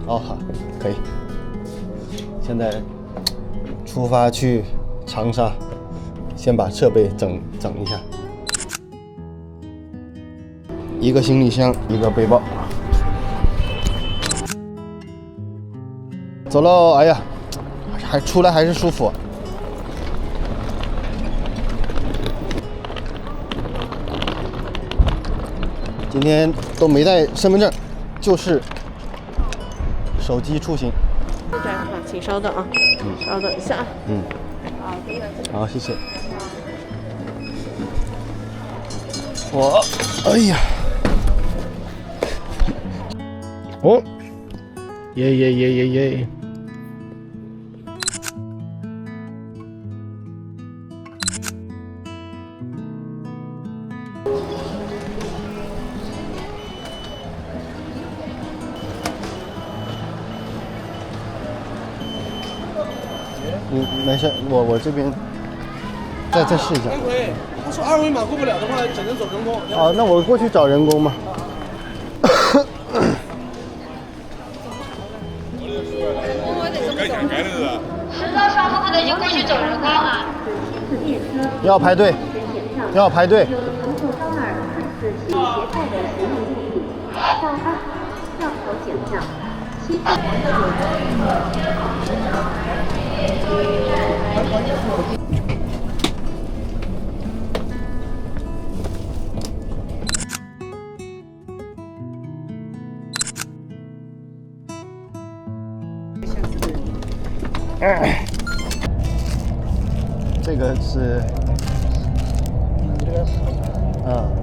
哦，好，可以。现在出发去长沙，先把设备整一下。一个行李箱，一个背包。走喽！哎呀，还出来还是舒服。今天都没带身份证，就是手机出行。对，好，请稍等啊，稍等一下。好，谢谢。哎呀，哦，耶！没事，我这边再试一下。他说二维码过不了的话，只能走人工。哦，那我过去找人工嘛。10到上后的就过去走人工啊。要排队。有从左到哪儿看似细节派的行李记忆，到2票口检票。这个是，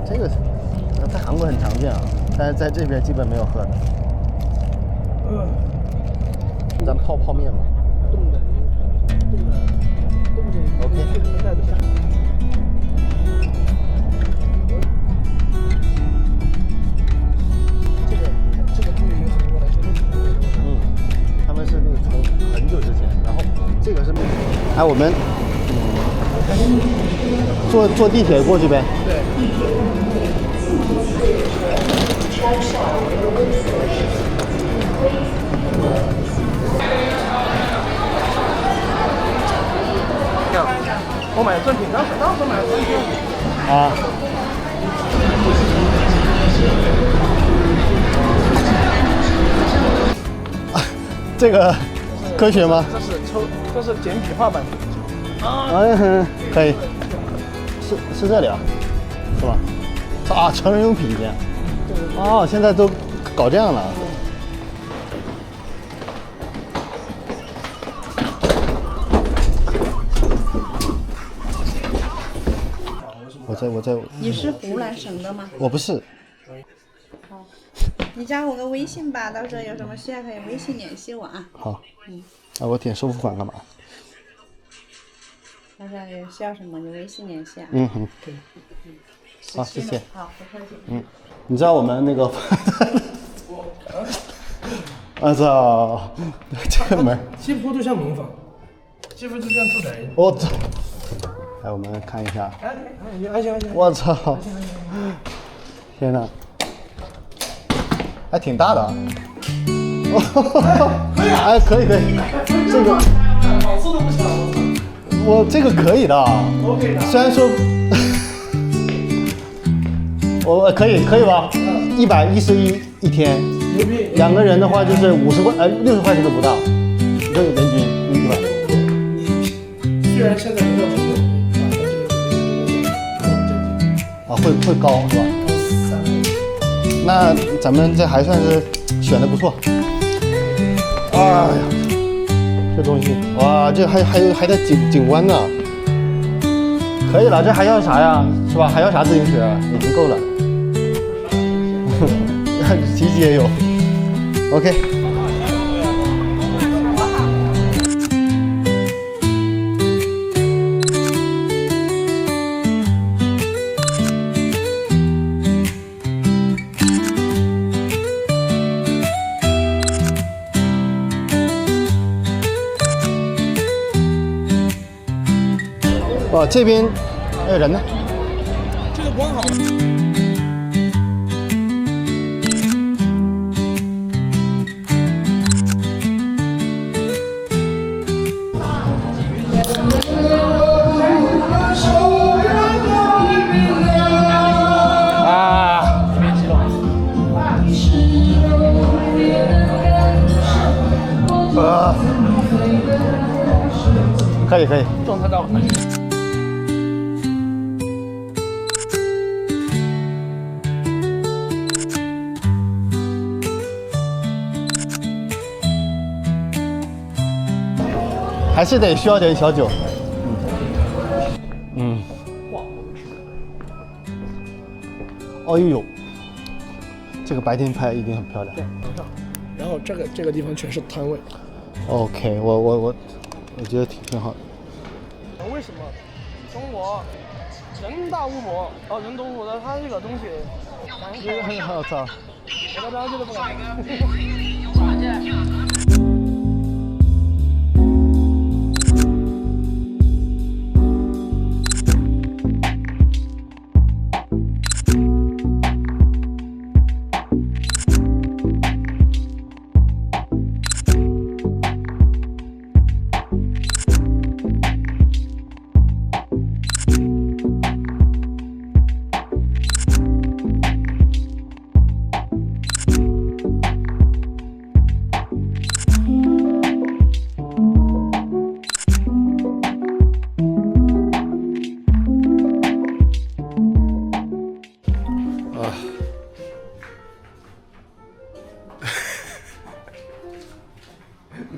这个在韩国很常见啊，但是在这边基本没有喝的。咱泡面吧。冻的。OK。带不下。这个对于韩国来说都挺多的。他们是那个从很久之前，然后这个是，哎，我们坐地铁过去呗。对。我买赠品，当时买了3天。啊。这个科学吗？这是简笔画版。可以。是这里啊？是吧？啊，成人用品店。哦，现在都搞这样了。我在。你是湖南省的吗？我不是。好，你加我个微信吧，到时候有什么需要可以微信联系我啊。好。我点收付款干嘛？到时候有需要什么就微信联系啊。好，谢谢。好，不客气。你知道我们那个，我操，这个门几乎都像民房，几乎都像住宅。我操！来，我们看一下。行。我操！天哪，还挺大的啊！哎，可以，这个档次都不小，我这个可以的。OK 的。虽然说，我可以吧？111一天，牛逼。2个人的话就是50块，60块钱都不到，一个人均100。虽然现在没有成功，会高是吧？那咱们这还算是选的不错。哎呀，这东西哇，这还带景观呢。可以了，这还要啥呀？是吧？还要啥自行车？已经够了。骑机也有。OK。哇，这边还有人呢。这个光好。可以可以。状态到了。还是得需要点小酒。嗯。哦呦，这个白天拍一定很漂亮。然后这个地方全是摊位。OK， 我觉得挺好的。为什么中国人大物博人多物博的它这个东西，我操！我到当时都不敢。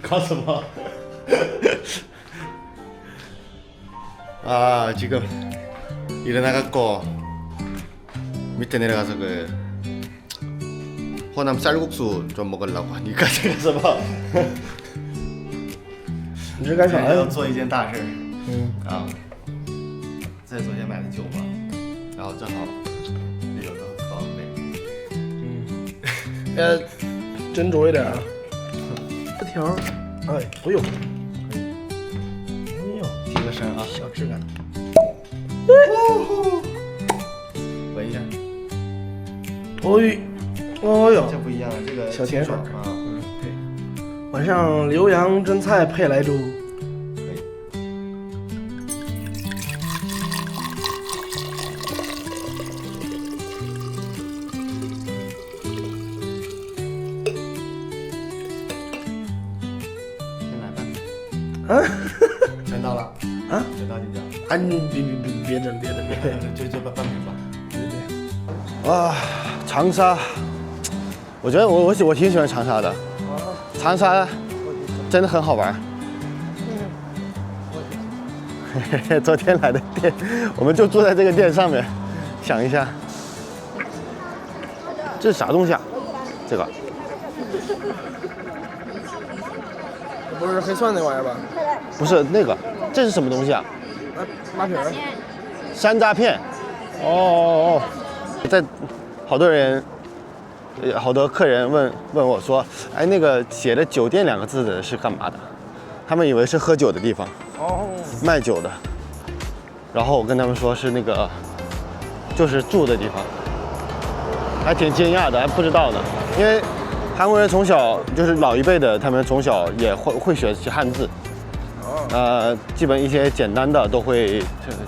搞什么？아 지금 일어나갖고 밑에 내려가서 그 호남 쌀국수 좀 먹으려고 하니까 제가什么？你这干啥呀？要做一件大事。在昨天买的酒嘛，然后正好有的放那。斟酌一点啊。这条，哎，不用。哎呦，提个声啊，小质感。闻一下。哦呦，这不一样，这个小甜水啊。对。晚上浏阳蒸菜配莱州。可以。啊，全到了啊，全到进去了。啊，你别整，就半瓶吧。对。啊，长沙，我觉得我挺喜欢长沙的。长沙真的很好玩。昨天来的店，我们就住在这个店上面。想一下，这是啥东西啊？这个不是黑蒜那玩意儿吧？不是那个，这是什么东西啊？拉皮儿。山楂片。哦。在好多人，好多客人问我说，哎，那个写的酒店2个字的是干嘛的？他们以为是喝酒的地方，卖酒的。然后我跟他们说是那个，就是住的地方，还挺惊讶的，还不知道呢。因为韩国人从小就是老一辈的，他们从小也会学习汉字，基本一些简单的都会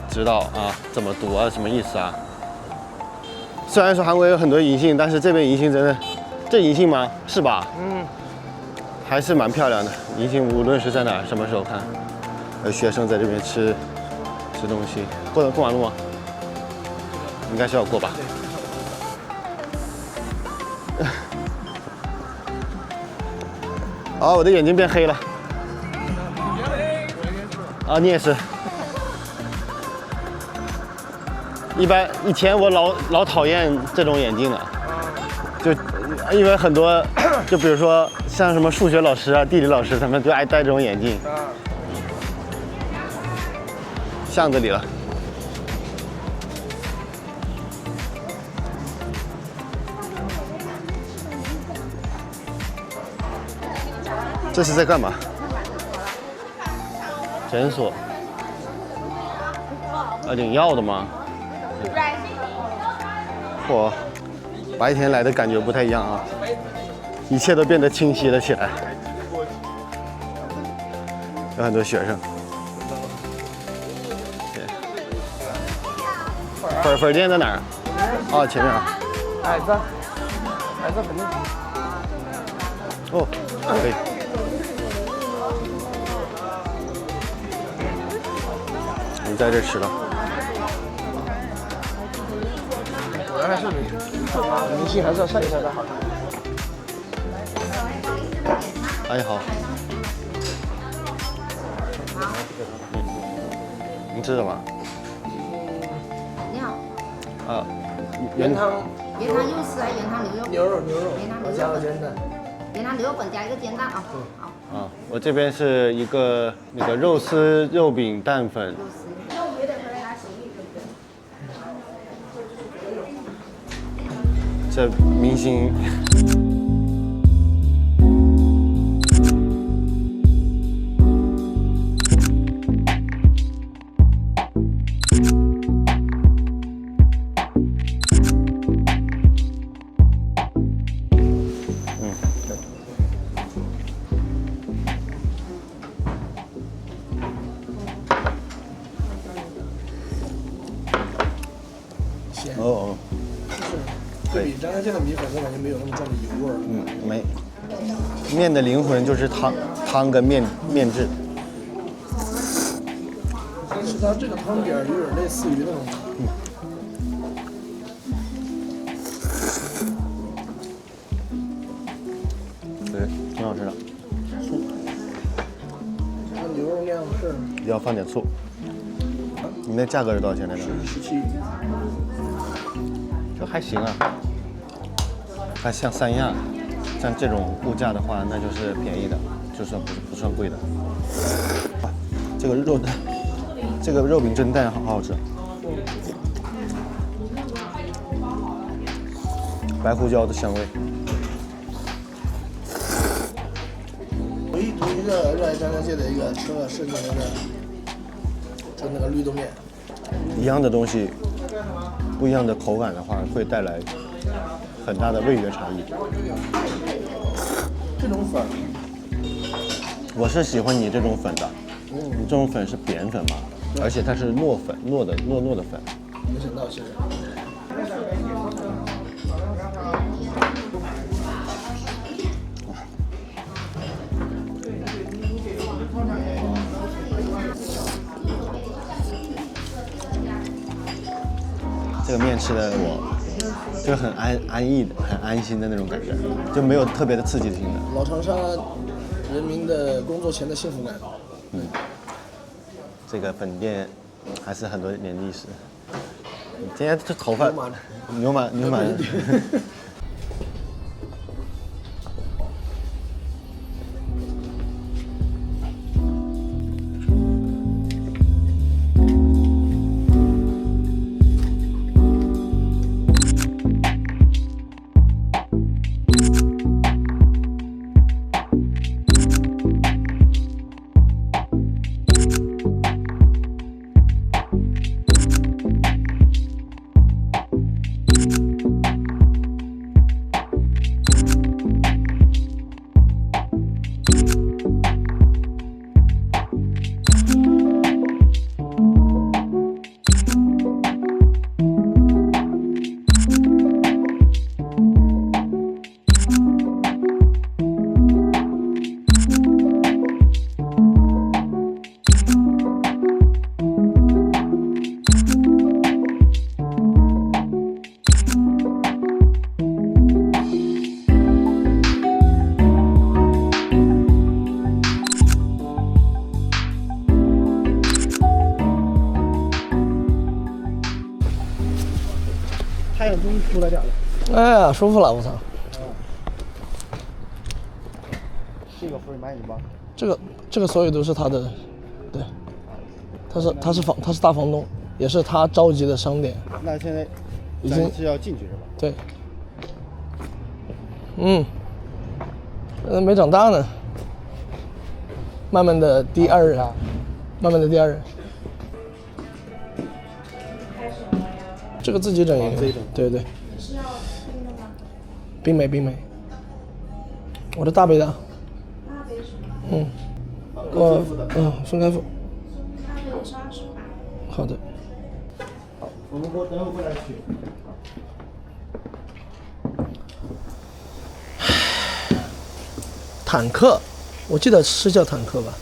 知道啊，怎么读啊，什么意思啊。虽然说韩国有很多银杏，但是这边银杏真的，这银杏吗？是吧？还是蛮漂亮的。银杏无论是在哪儿，什么时候看，有学生在这边吃东西。过马路吗？应该是要过吧。啊，我的眼睛变黑了。啊，你也是。以前我老讨厌这种眼镜的，就因为很多，就比如说像什么数学老师啊、地理老师，他们就爱戴这种眼镜。巷子里了。这是在干嘛？诊所。领药的吗？嚯，白天来的感觉不太一样啊，一切都变得清晰了起来。有很多学生。粉店在哪儿？哦，前面啊。矮子粉店。哦，可以。在这吃了。果然还是明星还是要晒一晒才好看。阿姨好。您吃什么？你好，啊，原汤原汤肉丝还是原汤牛肉？牛肉，原汤牛肉我加了煎蛋。原汤牛肉粉加一个煎蛋啊。好。啊，我这边是一个那个肉丝肉饼蛋粉。这明星。哦，对比张家界的米粉，我感觉没有那么重的油味儿。没。面的灵魂就是汤跟面质。但是它这个汤底儿有点类似于那种。对，挺好吃的。醋。它牛肉酿是。要放点醋。你那价格是多少钱来着17。就还行啊。它像三亚，像这种物价的话，那就是便宜的，就算不算贵的。这个肉饼蒸蛋好好吃。白胡椒的香味。唯一一个热爱张家界的一个吃了是那个绿豆面。一样的东西，不一样的口感的话，会带来很大的味觉差异。这种粉，我是喜欢你这种粉的。你这种粉是扁粉嘛，而且它是糯粉，糯的粉。没想到其实。这个面吃的我就很安逸的、很安心的那种感觉，就没有特别的刺激性的。老长沙人民的工作前的幸福感。这个本店还是很多年历史。今天这头发牛马。太阳终于出来点了。哎呀，舒服了，我操！这个福尔马林吧？这个所有都是他的，对，他是大房东，也是他召集的商店。那现在已经是要进去是吧？对。没长大呢，慢慢的第二人。这个自己整一个，对对。是要冰的吗？冰美。我的大杯的。大杯什么？分开付。大杯也是28。好的。好，我们等会过来取。坦克，我记得是叫坦克吧。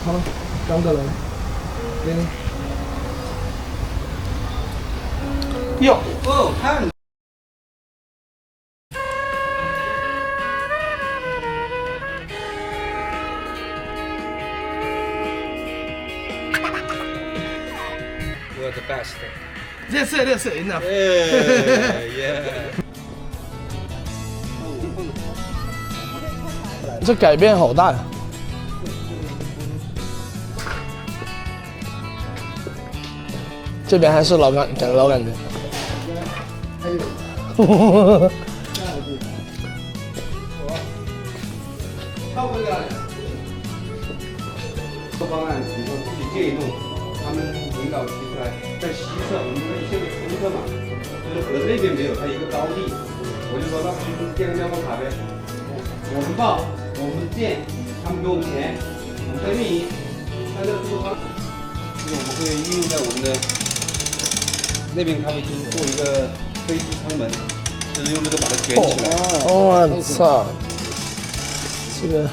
好，2个人。哟，哦，看。You're the best. That's enough. Yeah. 这改变好大呀！这边还是老感觉。这个方案，比如说自己建一栋，他们领导提出来，在西侧，我们一些乘客嘛，就是河那边没有，它一个高地，我就说那不就建个瞭望塔呗？我们报，我们建，他们给我们钱，我们在运营，那这个方，这个我们会应用在我们的那边咖啡厅做一个飞机舱门，就是用这个把它卷起来。我操！这个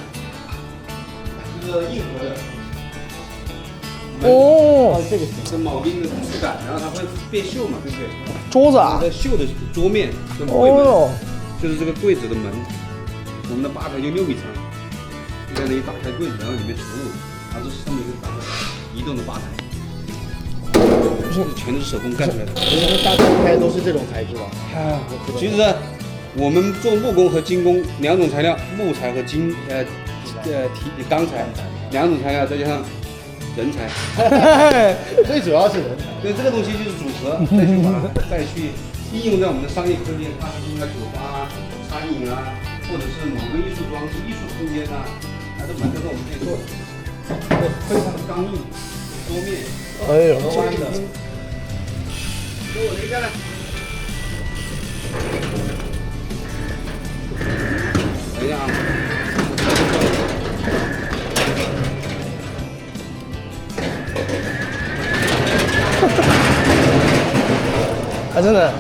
这个硬核的。哦，这个是铆钉的质感，然后它会变锈嘛，对不对？桌子啊！在锈的桌面跟柜门，就是这个柜子的门。我们的吧台就6米长，就在那里打开柜子，然后里面储物，然后这是上面一个打开移动的吧台，这全都是手工干出来的。大概都是这种材质吧？其实我们做木工和金工2种材料，木材和钢材2种材料，再加上人才，最主要是人才。所以这个东西就是组合，再去把它再去应用在我们的商业空间，它是应该酒吧啊、餐饮啊，或者是某个艺术装置、艺术空间啊，它都完全是我们可以做的。非常的刚硬，桌面，哎呦，弯的。给我留下来。等一下啊。还真的。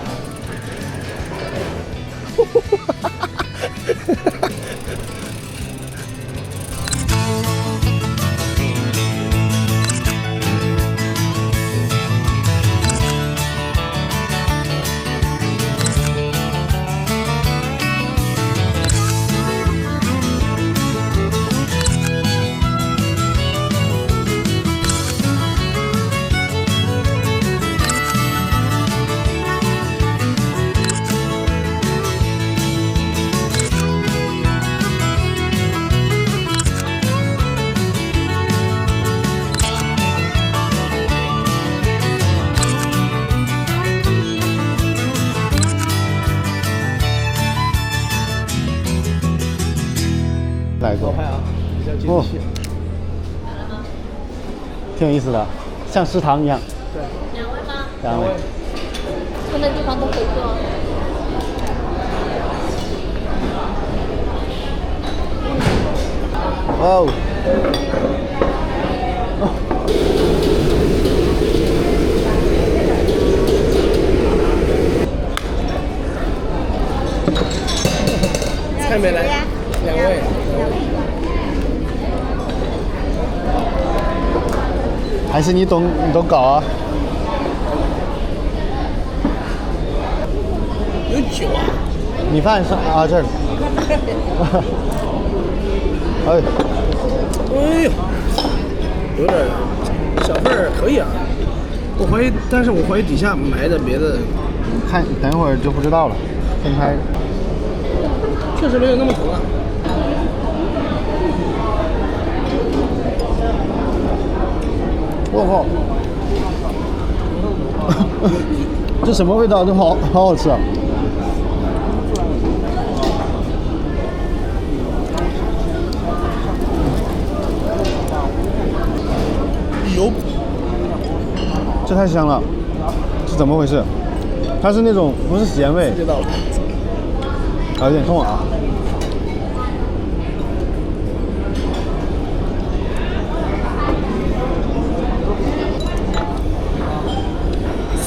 来过，哦，挺有意思的，像食堂一样。对2位吗2位。困的地方都可以坐。哇哦！菜没来，2位。还是你懂搞啊？有酒啊！米饭是啊这儿。哎，哎呦，有点小份儿可以啊。但是我怀疑底下埋的别的，看等一会儿就不知道了，分开。确实没有那么疼啊。我靠！这什么味道？这好好吃啊！油，这太香了，是怎么回事？它是那种不是咸味，知道了。啊，有点痛啊。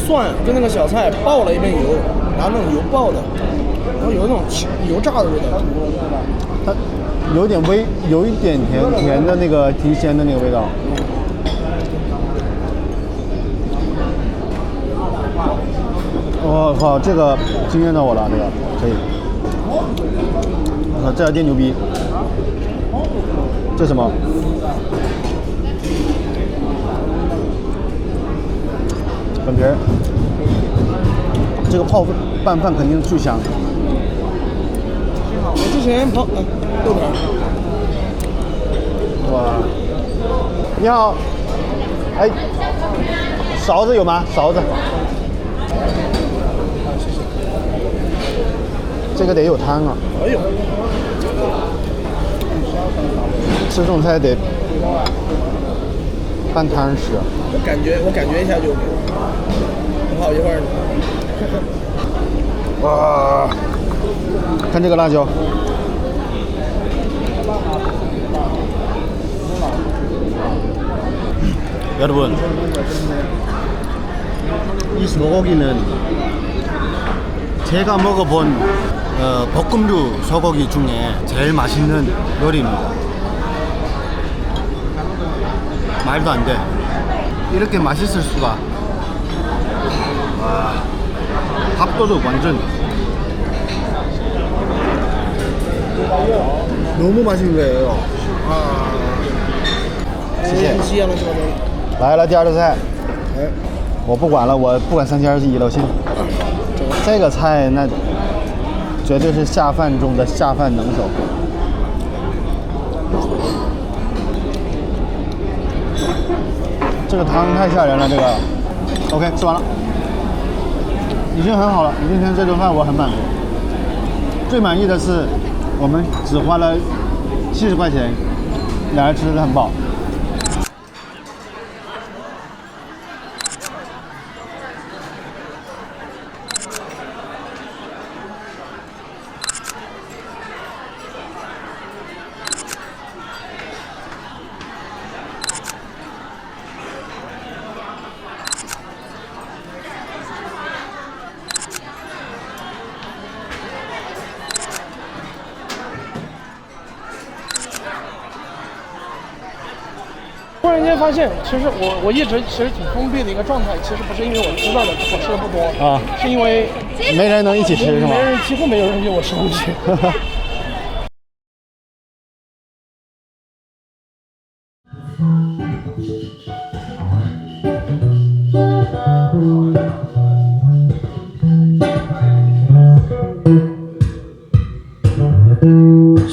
蒜跟那个小菜爆了一遍油，然后那种油爆的，然后有那种油炸的味道。它有一点甜的那个提鲜的那个味道。我靠，这个惊艳到我了，这个可以。这家店牛逼。这什么？粉皮儿。这个泡拌饭肯定巨香。我之前豆皮。哇！你好。哎，勺子有吗？勺子。这个得有汤啊！哎呦，吃这种菜得拌汤吃。我感觉一下就很好一会儿呢。哇！看这个辣椒。여러분, 이 소고기는 제가 먹어본 볶음류 소고기 중에 제일 맛있는 요리입니다. 말도 안 돼. 이렇게 맛있을 수가. 와, 밥도둑 완전. 너무 맛있는 거예요. 아, 谢谢。来了第二道菜，我不管了，我不管3021了，我先。这个菜那绝对是下饭中的下饭能手。这个汤太吓人了，这个。OK， 吃完了，已经很好了。今天这顿饭我很满足。最满意的是，我们只花了70块钱，俩人吃得很饱。突然间发现，其实我一直其实挺封闭的一个状态，其实不是因为我知道的我吃的不多啊，是因为没人能一起吃是吗？几乎没有人给我吃东西。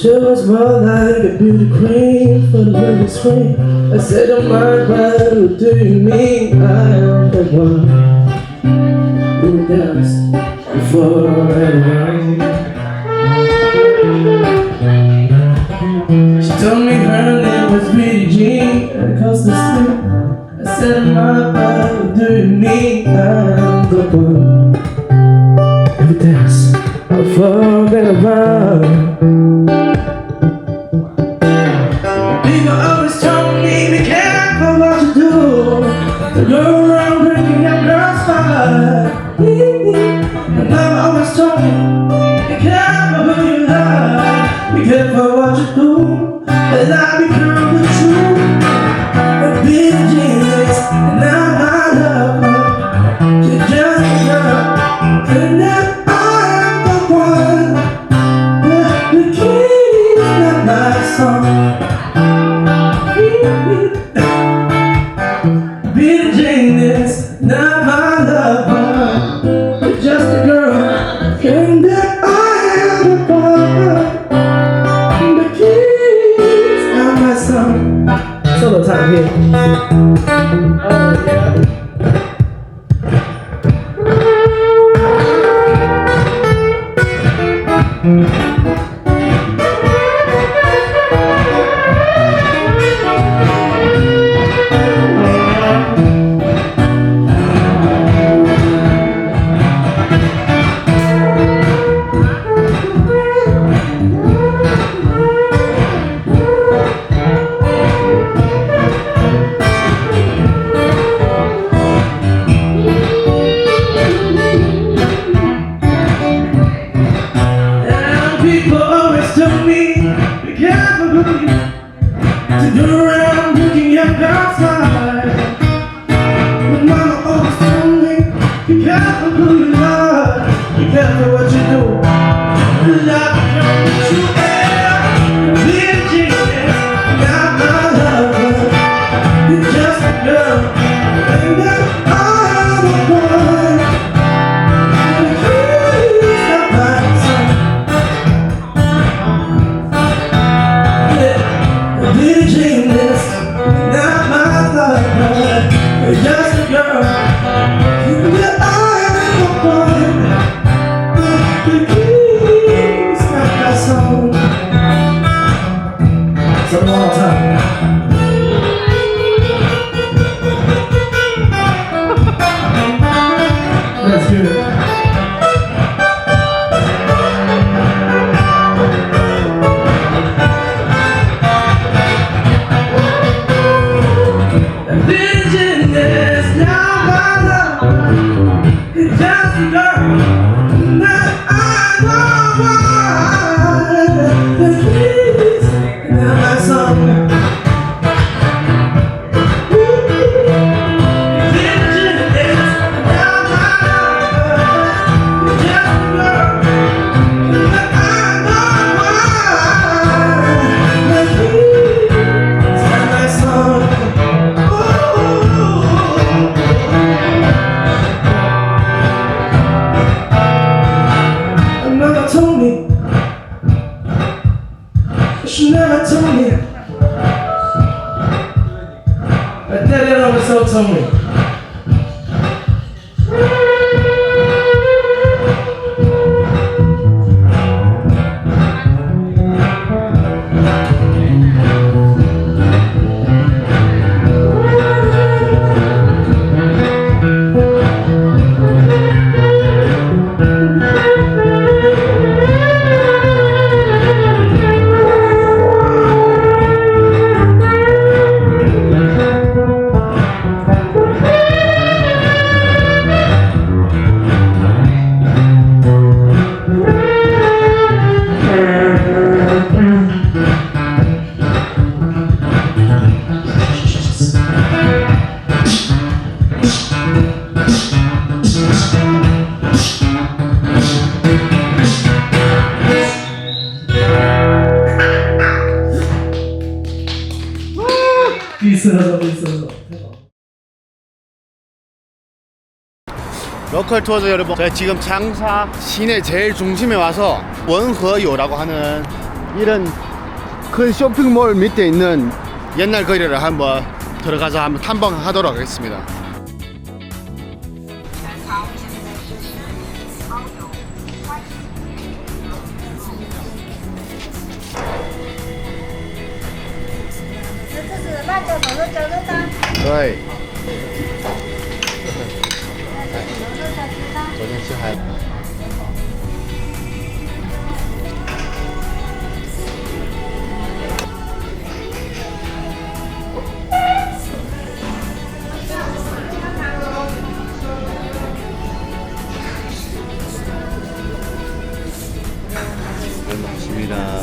She was more like a beauty queen for the winter spring. I said, oh my God, what do you mean? I am the one who would dance before everyone. She told me her name was Billie Jean and it cost a sleep. I said, oh my God, what do you mean? I am the one who would dance before everyone. People always told me, be careful what you do. To go around breaking your girl's heart. And mama always told me, be careful who you love. Be careful what you do. And I become the truth. A big genius, and now I love her. She's just a girl, and now I am the one. The key is not my song. Be a genius, not my lover. You're just a girl, and that I am the one. The keys are my song. Solo time here. Oh yeah. girl. Your eyes are blind. Please stop that song. It's a long time. That's good. Vision is now my love. It's just a girl that I know. Please, now my song. Vision is now my love. It's just a girl that I know. Please, now my song. Never told me. She never told me. My daddy always told me. 비슷하다. 로컬 투어즈 여러분, 저희 지금 장사 시내 제일 중심에 와서 원허요라고 하는 이런 큰 쇼핑몰 밑에 있는 옛날 거리를 한번 들어가서 한번 탐방하도록 하겠습니다. 네. 昨天吃海。 맞습니다. 아.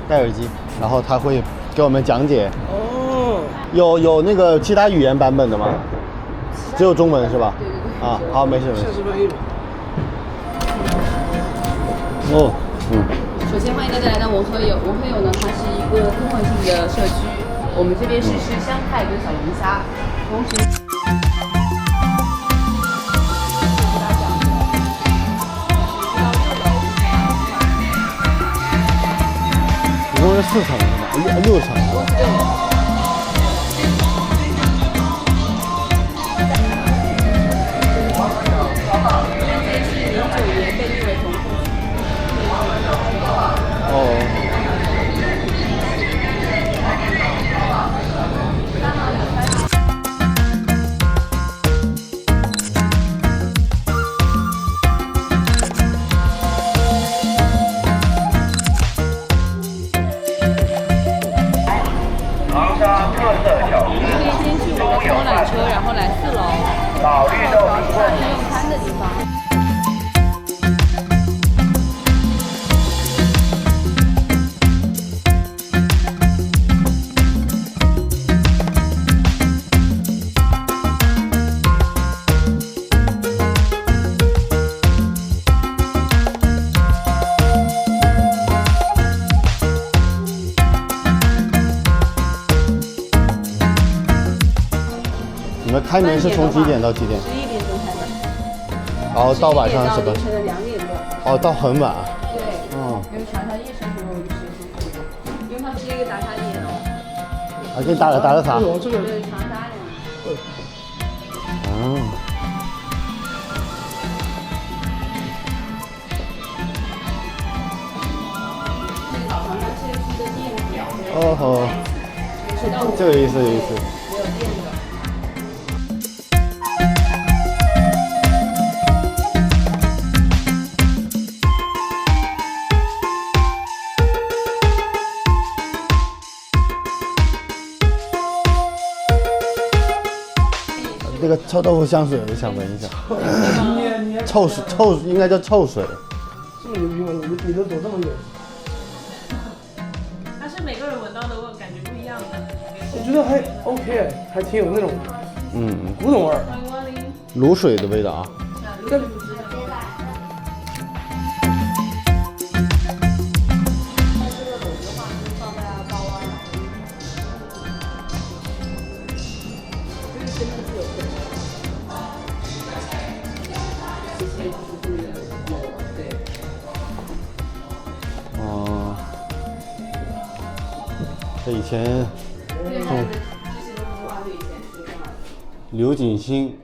戴耳机，然后他会给我们讲解。 有那个其他语言版本的吗？只有中文是吧？啊，好，没事没事。哦，首先欢迎大家来到文和友。文和友呢，它是一个综合性的社区。我们这边是吃香菜跟小龙虾，同时。 一共是4层是吧？6层是吧？ 我开门是从几点到几点？11点钟开门。然后到晚上什么？凌晨的2点多。哦，到很晚。对。嗯。因为长沙夜生活有一些因为它是一个大沙店哦。啊，给你打个卡。这个对，长沙的。嗯。哦吼，这个意思。这个臭豆腐香水，我想闻一下。臭水，应该叫臭水。这么牛逼吗？你都走这么远？但是每个人闻到的感觉不一样的。我觉得还 OK， 还挺有那种古董味儿，卤水的味道啊。哦，这以前刘景星。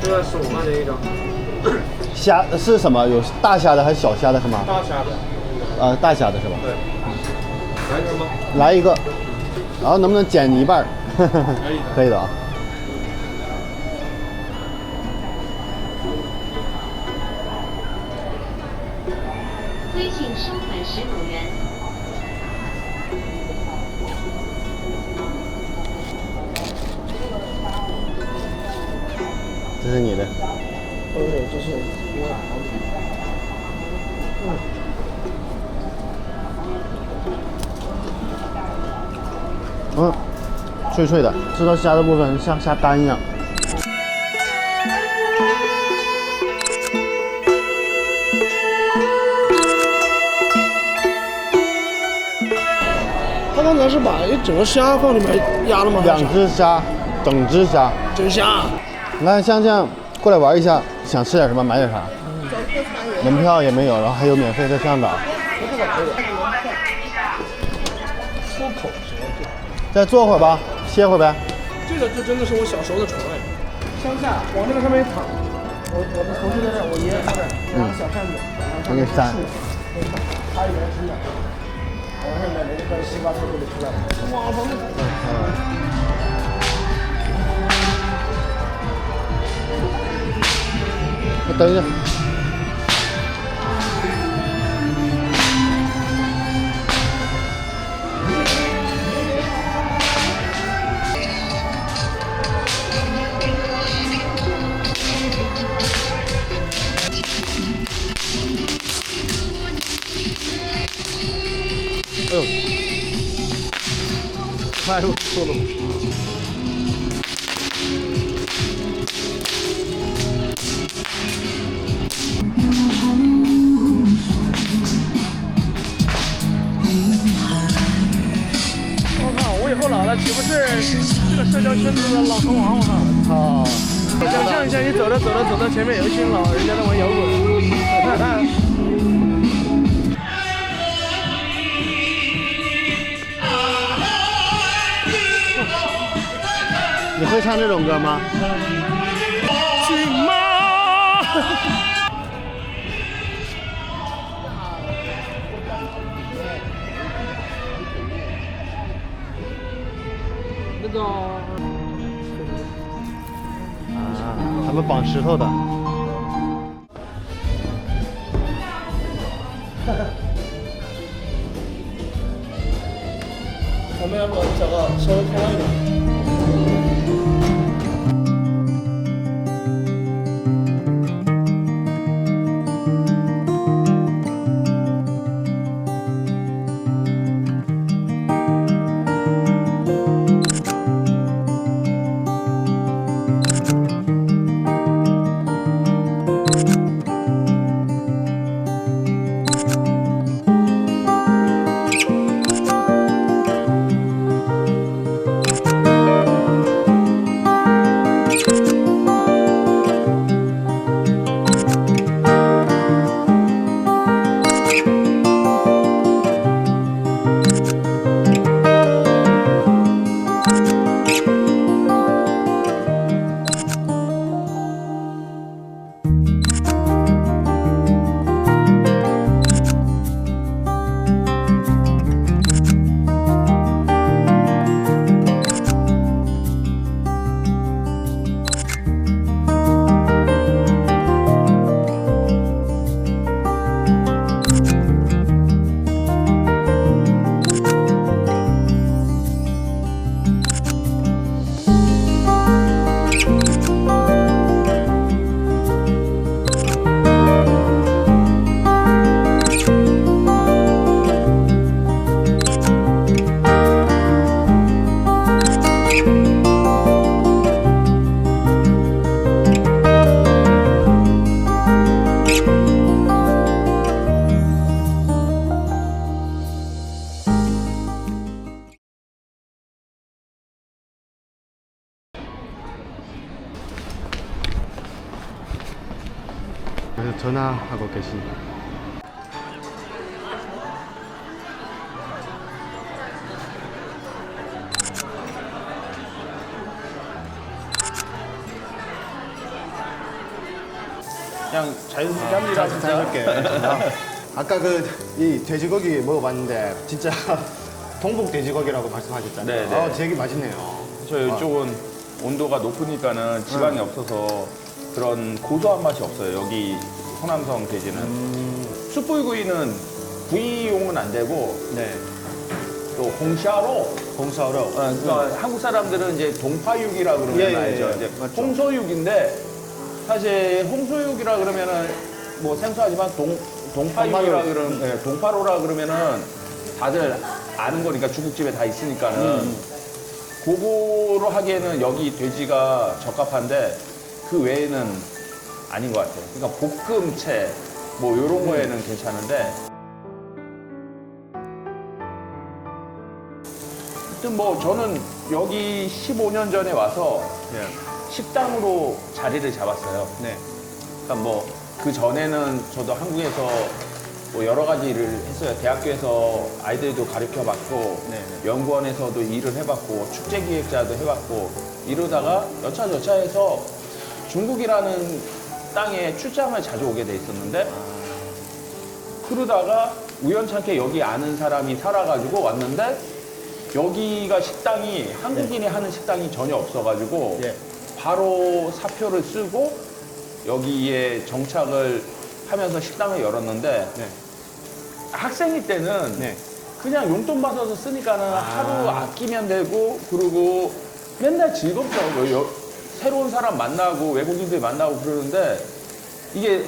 这个手上的一张。虾是什么？有大虾的还是小虾的？是吗？大虾的。大虾的是吧？对。来一个吗？来一个。然后能不能减一半？可以的啊。微信收款15元。这是你的。对，这是我俩脆脆的，吃到虾的部分像虾干一样。他刚才是把一整个虾放里面压了吗？2只虾，整只虾。整虾。你看像这样过来玩一下，想吃点什么买点啥。门票也没有，然后还有免费的向导。出口再坐会儿吧，歇会儿呗。这个就真的是我小时候的床哎，乡下往这个上面一躺，我的头就在这儿，我爷爷在这儿，拿个小扇子，然后上面是树，他一边吃呢，往上面连一块西瓜从这里出来，哇，房子。等一下。哎呦，迈入速度。我以后老了岂不是这个社交圈子的老头王？我操！想象一下，你走着前面有一群老人家在玩摇滚。你会唱这种歌吗？去妈！那种他们绑石头的。咱们要不找个稍微开朗一点。 전화하고 계십니다. 그냥 자연스럽게 합니다. 자연스럽게. 아까 이 돼지고기 먹어봤는데 진짜 동북 돼지고기라고 말씀하셨잖아요. 네. 되게 맛있네요. 저 이쪽은 온도가 높으니까는 지방이 없어서 그런 고소한 맛이 없어요. 여기 호남성 돼지는. 숯불구이는 구이용은 안 되고 또 홍샤로. 그러니까 한국 사람들은 이제 동파육이라 그러면 알죠. 이제 맞죠. 홍소육인데 사실 홍소육이라 그러면은 뭐 생소하지만 동파육이라 그러면 동파로라 그러면은 다들 아는 거니까 중국집에 다 있으니까는 그거로 하기에는 여기 돼지가 적합한데 그 외에는 아닌 것 같아요. 그러니까 볶음채 뭐 이런 거에는 괜찮은데 하여튼 뭐 저는 여기 15년 전에 와서 식당으로 자리를 잡았어요. 그러니까 뭐 그 전에는 저도 한국에서 뭐 여러 가지 일을 했어요. 대학교에서 아이들도 가르쳐 봤고 연구원에서도 일을 해봤고 축제 기획자도 해봤고 이러다가 여차저차해서 중국이라는 땅에 출장을 자주 오게 돼 있었는데 그러다가 우연찮게 여기 아는 사람이 살아가지고 왔는데 여기가 식당이 한국인이 하는 식당이 전혀 없어가지고 바로 사표를 쓰고 여기에 정착을 하면서 식당을 열었는데 학생일 때는 그냥 용돈 받아서 쓰니까는 하루 아끼면 되고 그리고 맨날 즐겁죠. 새로운 사람 만나고 외국인들 만나고 그러는데 이게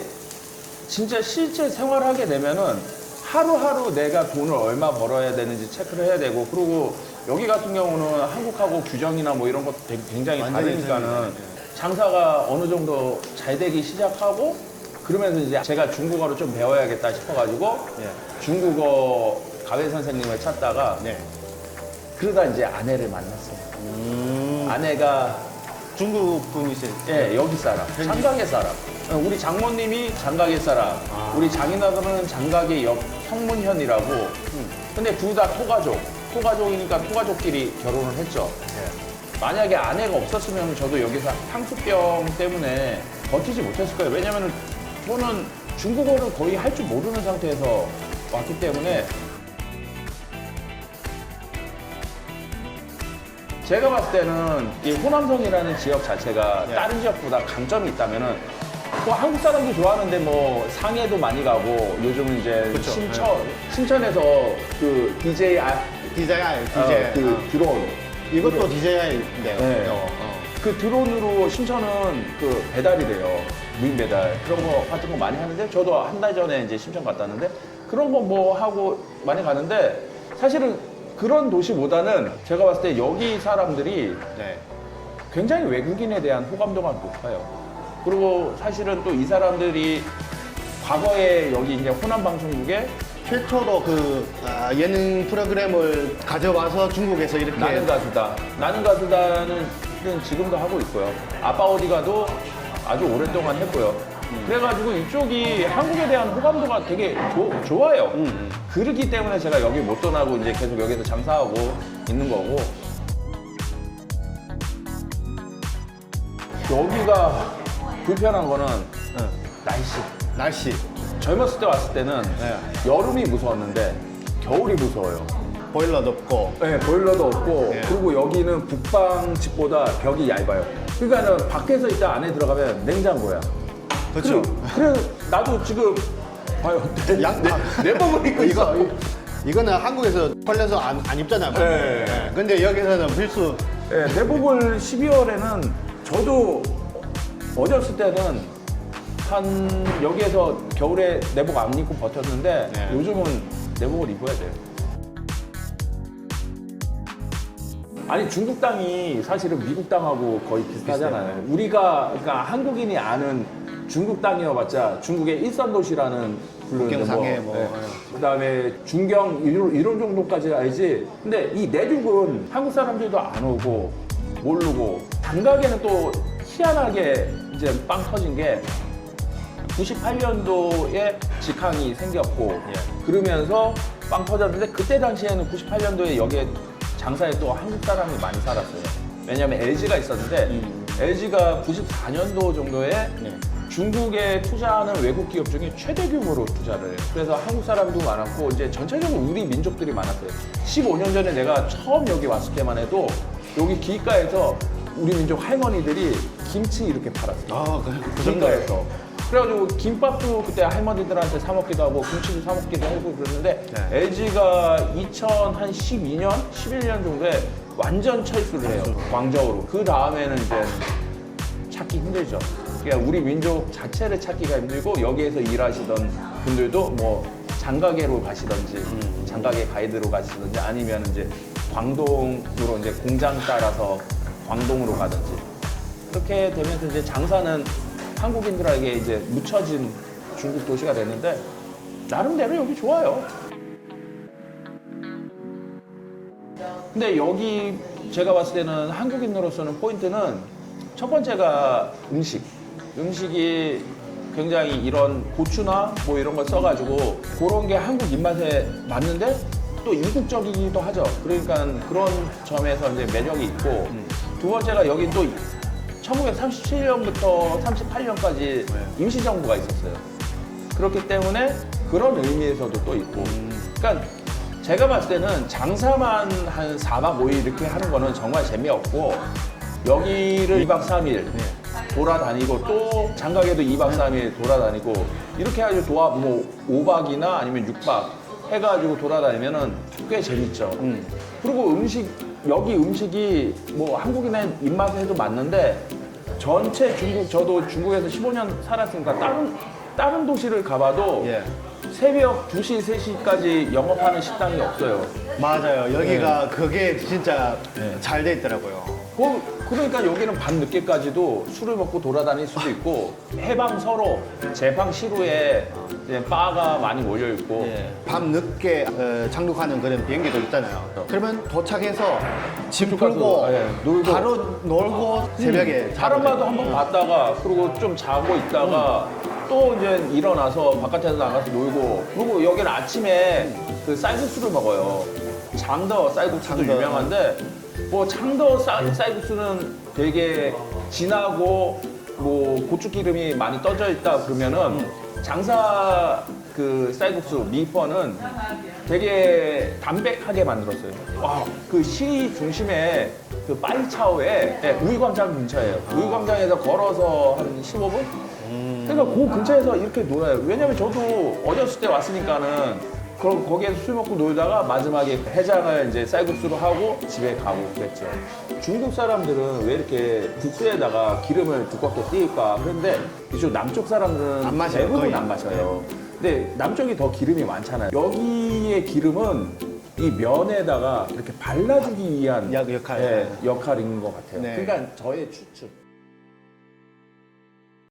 진짜 실제 생활하게 되면은 하루하루 내가 돈을 얼마 벌어야 되는지 체크를 해야 되고 그리고 여기 같은 경우는 한국하고 규정이나 뭐 이런 것도 굉장히 다르니까는 장사가 어느 정도 잘 되기 시작하고 그러면서 이제 제가 중국어를 좀 배워야겠다 싶어가지고 중국어 가회 선생님을 찾다가 그러다 이제 아내를 만났어요. 아내가 중국 분이세요? 여기 사람, 장가게 사람. 우리 장모님이 장가게 사람, 우리 장인어른은 장가게 옆 성문현이라고. 근데 둘 다 토가족이니까 토가족끼리 결혼을 했죠. 만약에 아내가 없었으면 저도 여기서 향수병 때문에 버티지 못했을 거예요. 왜냐면은 저는 중국어를 거의 할 줄 모르는 상태에서 왔기 때문에 제가 봤을 때는 이 호남성이라는 지역 자체가 다른 지역보다 강점이 있다면은 뭐 한국 사람도 좋아하는데 뭐 상해도 많이 가고 요즘은 이제 신천에서 그 DJI 그 드론 이것도 DJI인데요. 그 드론으로 신천은 그 배달이 돼요. 무인 배달 그런 거 같은 거 많이 하는데 저도 한 달 전에 이제 신천 갔다 왔는데 그런 거 뭐 하고 많이 가는데 사실은 그런 도시보다는 제가 봤을 때 여기 사람들이 굉장히 외국인에 대한 호감도가 높아요. 그리고 사실은 또 이 사람들이 과거에 여기 이제 호남 방송국에 최초로 예능 프로그램을 가져와서 중국에서 이렇게 나는 가수다. 나는 가수다는 지금도 하고 있고요. 아빠 어디 가도 아주 오랫동안 했고요. 그래가지고 이쪽이 한국에 대한 호감도가 되게 좋아요. 그렇기 때문에 제가 여기 못 떠나고 이제 계속 여기서 장사하고 있는 거고. 여기가 불편한 거는 날씨. 젊었을 때 왔을 때는 여름이 무서웠는데 겨울이 무서워요. 보일러도 없고. 보일러도 없고 그리고 여기는 북방집보다 벽이 얇아요. 그러니까는 밖에서 일단 안에 들어가면 냉장고야. 그렇죠. 그래 나도 지금 봐요. 내 몸을 입고 있어. 이거는 한국에서 털려서 안 입잖아요. 근데 여기서는 필수. 내복을 12월에는 저도 어렸을 때는 한 여기에서 겨울에 내복 안 입고 버텼는데 요즘은 내복을 입어야 돼요. 아니 중국 땅이 사실은 미국 땅하고 거의 비슷하잖아요. 우리가 그러니까 한국인이 아는 중국 땅이어봤자 중국의 일선도시라는 부르는 그다음에 중경 이런 정도까지 알지. 근데 이 내륙은 한국 사람들도 안 오고 모르고 장가게는 또 희한하게 이제 빵 터진 게 98년도에 직항이 생겼고 그러면서 빵 터졌는데 그때 당시에는 98년도에 여기에 장사에 또 한국 사람이 많이 살았어요. 왜냐하면 LG가 있었는데 LG가 94년도 정도에 중국에 투자하는 외국 기업 중에 최대 규모로 투자를 해요. 그래서 한국 사람도 많았고 이제 전체적으로 우리 민족들이 많았어요. 15년 전에 내가 처음 여기 왔을 때만 해도 여기 기가에서 우리 민족 할머니들이 김치 이렇게 팔았어요. 아, 그 기가에서. 그래가지고 김밥도 그때 할머니들한테 사 먹기도 하고 김치도 사 먹기도 하고 그랬는데 LG가 2012년, 11년 정도에 완전 철수를 해요. 광저우로. 그 다음에는 이제 찾기 힘들죠. 그러니까 우리 민족 자체를 찾기가 힘들고 여기에서 일하시던 분들도 뭐 장가게로 가시던지 장가게 가이드로 가시던지 아니면 이제 광동으로 이제 공장 따라서 광동으로 가든지 그렇게 되면서 이제 장사는 한국인들에게 이제 묻혀진 중국 도시가 됐는데 나름대로 여기 좋아요. 근데 여기 제가 봤을 때는 한국인으로서는 포인트는 첫 번째가 음식이 굉장히 이런 고추나 뭐 이런 걸 써가지고 그런 게 한국 입맛에 맞는데 또 이국적이기도 하죠. 그러니까 그런 점에서 이제 매력이 있고 두 번째가 여기 또 1937년부터 38년까지 임시정부가 있었어요. 그렇기 때문에 그런 의미에서도 또 있고. 그러니까 제가 봤을 때는 장사만 한 4박 5일 이렇게 하는 거는 정말 재미없고 여기를 2박 3일 돌아다니고 또 장가게도 2박 3일 돌아다니고 이렇게 해가지고 도합 뭐 5박이나 아니면 6박 해가지고 돌아다니면은 꽤 재밌죠. 그리고 여기 음식이 뭐 한국인의 입맛에 해도 맞는데 전체 저도 중국에서 15년 살았으니까 다른 도시를 가봐도 새벽 2시, 3시까지 영업하는 식당이 없어요. 맞아요. 여기가 그게 진짜 잘 돼 있더라고요. 그러니까 여기는 밤 늦게까지도 술을 먹고 돌아다닐 수도 있고 해방 서로 재방 시루에 이제 바가 많이 몰려 있고 밤 늦게 착륙하는 그런 비행기도 있잖아요. 그러면 도착해서 짐 풀고 놀고. 바로 놀고 새벽에 다른 바도 한번 봤다가 그리고 좀 자고 있다가 또 이제 일어나서 바깥에서 나가서 놀고 그리고 여기는 아침에 그 쌀국수를 먹어요. 장더 쌀국수도 유명한데 뭐 장더 쌀국수는 되게 진하고 뭐 고추기름이 많이 떠져 있다 그러면은 장사 그 쌀국수 미퍼는 되게 담백하게 만들었어요. 와, 그 시 중심에 그 빠이차오에 우이광장 근처예요. 우이광장에서 걸어서 한 15분? 그러니까 그 근처에서 이렇게 놀아요. 왜냐면 저도 어렸을 때 왔으니까는 거기에서 술 먹고 놀다가 마지막에 해장을 이제 쌀국수로 하고 집에 가고 그랬죠. 중국 사람들은 왜 이렇게 국수에다가 기름을 두껍게 띄울까? 그런데 이쪽 남쪽 사람들은 안 마셔요, 대부분 거의. 안 마셔요. 근데 남쪽이 더 기름이 많잖아요. 여기의 기름은 이 면에다가 이렇게 발라주기 위한 역할. 역할인 것 같아요. 네. 그러니까 저의 추측.